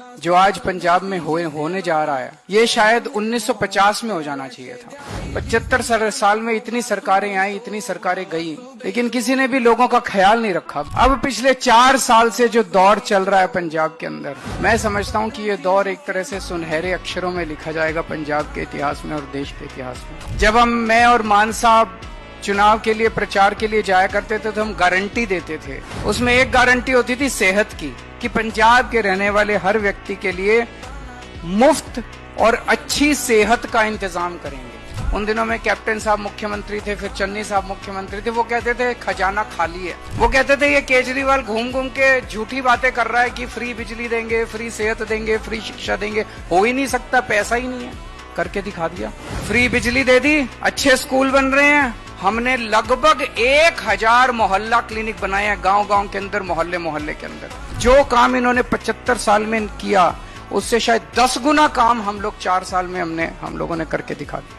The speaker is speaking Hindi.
जो आज पंजाब में होने जा रहा है, ये शायद 1950 में हो जाना चाहिए था। 75 साल में इतनी सरकारें आई, इतनी सरकारें गई, लेकिन किसी ने भी लोगों का ख्याल नहीं रखा। अब पिछले 4 साल से जो दौर चल रहा है पंजाब के अंदर, मैं समझता हूँ कि ये दौर एक तरह से सुनहरे अक्षरों में लिखा जाएगा पंजाब के इतिहास में और देश के इतिहास में। जब मैं और मान साहब चुनाव के लिए, प्रचार के लिए जाया करते थे तो हम गारंटी देते थे। उसमें एक गारंटी होती थी सेहत की, कि पंजाब के रहने वाले हर व्यक्ति के लिए मुफ्त और अच्छी सेहत का इंतजाम करेंगे। उन दिनों में कैप्टन साहब मुख्यमंत्री थे, फिर चन्नी साहब मुख्यमंत्री थे। वो कहते थे खजाना खाली है। वो कहते थे ये केजरीवाल घूम घूम के झूठी बातें कर रहा है कि फ्री बिजली देंगे, फ्री सेहत देंगे, फ्री शिक्षा देंगे। हो ही नहीं सकता, पैसा ही नहीं है। करके दिखा दिया। फ्री बिजली दे दी, अच्छे स्कूल बन रहे हैं। हमने लगभग 1000 मोहल्ला क्लिनिक बनाए हैं गांव-गांव के अंदर, मोहल्ले के अंदर। जो काम इन्होंने 75 साल में किया, उससे शायद 10 गुना काम हम लोग 4 साल में हम लोगों ने करके दिखा दिया।